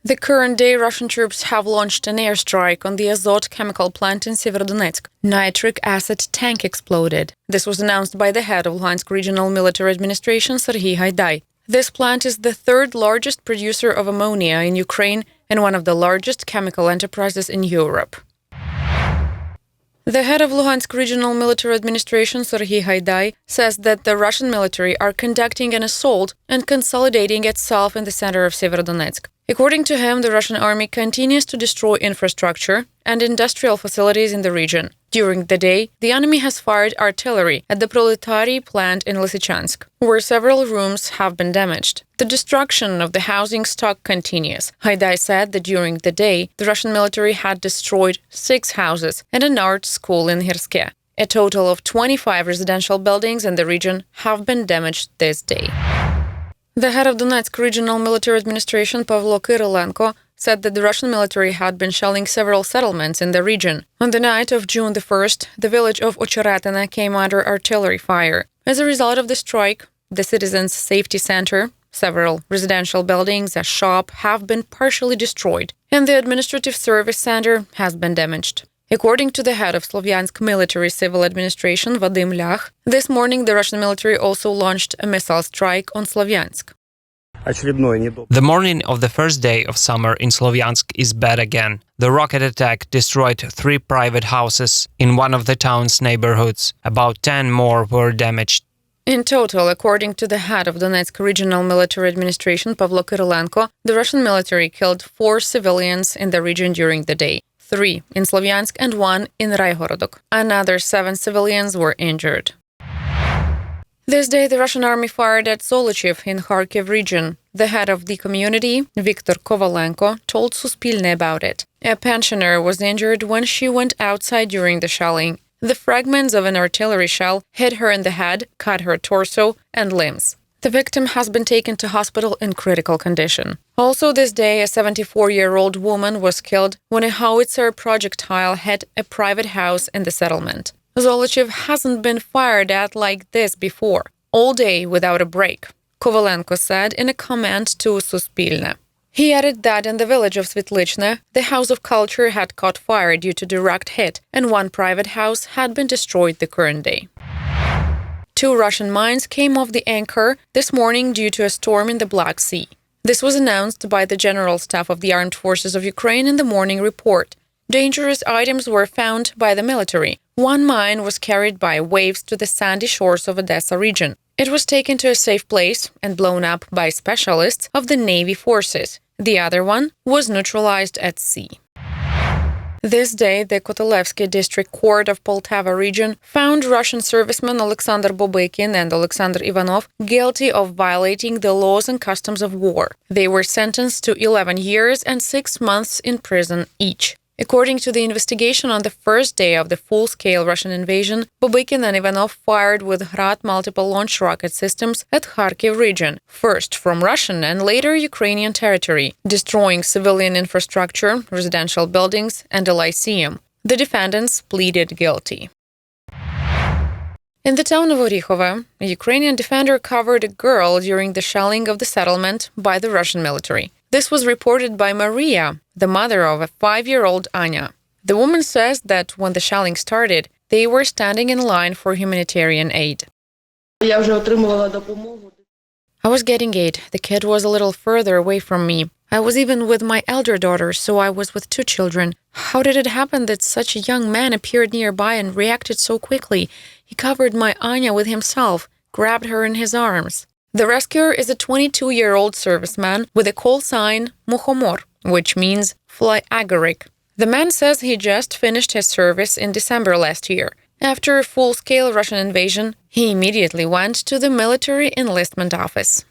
The current day Russian troops have launched an airstrike on the Azot chemical plant in Sievierodonetsk. Nitric acid tank exploded. This was announced by the head of Luhansk Regional Military Administration, Serhiy Haidai. This plant is the third largest producer of ammonia in Ukraine and one of the largest chemical enterprises in Europe. The head of Luhansk Regional Military Administration, Serhiy Haidai, says that the Russian military are conducting an assault and consolidating itself in the center of Sievierodonetsk. According to him, the Russian army continues to destroy infrastructure and industrial facilities in the region. During the day, the enemy has fired artillery at the Poltava plant in Lysychansk, where several rooms have been damaged. The destruction of the housing stock continues. Haidai said that during the day, the Russian military had destroyed 6 houses and an art school in Hirske. A total of 25 residential buildings in the region have been damaged this day. The head of Donetsk Regional Military Administration, Pavlo Kyrylenko, said that the Russian military had been shelling several settlements in the region. On the night of June the 1st, the village of Ocheretina came under artillery fire. As a result of the strike, the Citizens' Safety Center, several residential buildings, a shop have been partially destroyed, and the Administrative Service Center has been damaged. According to the head of Slovyansk Military Civil Administration, Vadim Lyakh, this morning the Russian military also launched a missile strike on Slovyansk. The morning of the first day of summer in Slovyansk is bad again. The rocket attack destroyed 3 private houses in one of the town's neighborhoods. About 10 more were damaged. In total, according to the head of Donetsk Regional Military Administration, Pavlo Kyrylenko, the Russian military killed 4 civilians in the region during the day. 3 in Slovyansk and 1 in Raihorodok. Another 7 civilians were injured. This day, the Russian army fired at Zolochiv in Kharkiv region. The head of the community, Viktor Kovalenko, told Suspilne about it. A pensioner was injured when she went outside during the shelling. The fragments of an artillery shell hit her in the head, cut her torso and limbs. The victim has been taken to hospital in critical condition. Also this day, a 74-year-old woman was killed when a howitzer projectile hit a private house in the settlement. Zolochiv hasn't been fired at like this before, all day without a break, Kovalenko said in a comment to Suspilne. He added that in the village of Svetlichne, the House of Culture had caught fire due to direct hit, and 1 private house had been destroyed the current day. 2 Russian mines came off the anchor this morning due to a storm in the Black Sea. This was announced by the General Staff of the Armed Forces of Ukraine in the morning report. Dangerous items were found by the military. 1 mine was carried by waves to the sandy shores of Odesa region. It was taken to a safe place and blown up by specialists of the Navy forces. The other one was neutralized at sea. This day, the Kotelevsky District Court of Poltava region found Russian servicemen Alexander Bobykin and Alexander Ivanov guilty of violating the laws and customs of war. They were sentenced to 11 years and 6 months in prison each. According to the investigation, on the first day of the full-scale Russian invasion, Bobykin and Ivanov fired with Grad multiple-launch rocket systems at Kharkiv region, first from Russian and later Ukrainian territory, destroying civilian infrastructure, residential buildings, and a lyceum. The defendants pleaded guilty. In the town of Orikhovo, a Ukrainian defender covered a girl during the shelling of the settlement by the Russian military. This was reported by Maria, the mother of a 5-year-old Anya. The woman says that when the shelling started, they were standing in line for humanitarian aid. I was getting aid. The kid was a little further away from me. I was even with my elder daughter, so I was with 2 children. How did it happen that such a young man appeared nearby and reacted so quickly? He covered my Anya with himself, grabbed her in his arms. The rescuer is a 22-year-old serviceman with a call sign Muhomor, which means fly agaric. The man says he just finished his service in December last year. After a full-scale Russian invasion, he immediately went to the military enlistment office.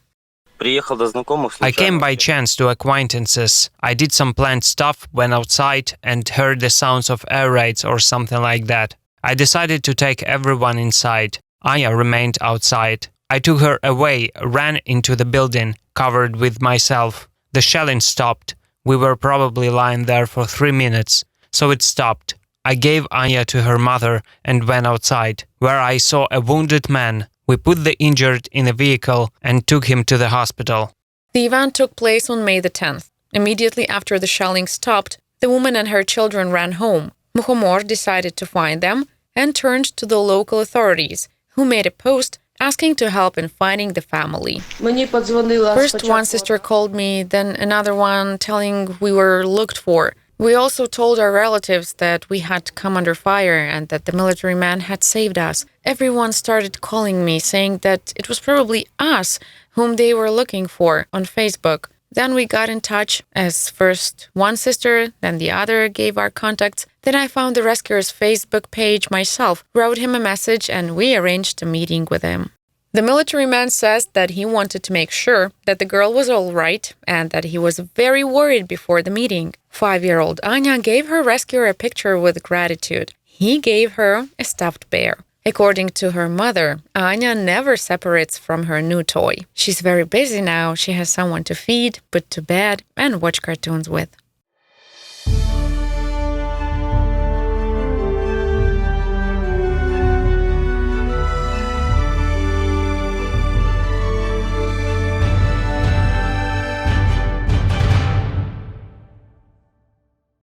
I came by chance to acquaintances. I did some planned stuff, went outside and heard the sounds of air raids or something like that. I decided to take everyone inside. Anya remained outside. I took her away, ran into the building, covered with myself. The shelling stopped. We were probably lying there for 3 minutes, so it stopped. I gave Anya to her mother and went outside, where I saw a wounded man. We put the injured in a vehicle and took him to the hospital. The event took place on May the 10th. Immediately after the shelling stopped, the woman and her children ran home. Muhomor decided to find them and turned to the local authorities, who made a post asking to help in finding the family. First, one sister called me, then another one telling we were looked for. We also told our relatives that we had come under fire and that the military man had saved us. Everyone started calling me, saying that it was probably us whom they were looking for on Facebook. Then we got in touch, as first one sister, then the other gave our contacts. Then I found the rescuer's Facebook page myself, wrote him a message, and we arranged a meeting with him. The military man says that he wanted to make sure that the girl was all right and that he was very worried before the meeting. 5-year-old Anya gave her rescuer a picture with gratitude. He gave her a stuffed bear. According to her mother, Anya never separates from her new toy. She's very busy now. She has someone to feed, put to bed, and watch cartoons with.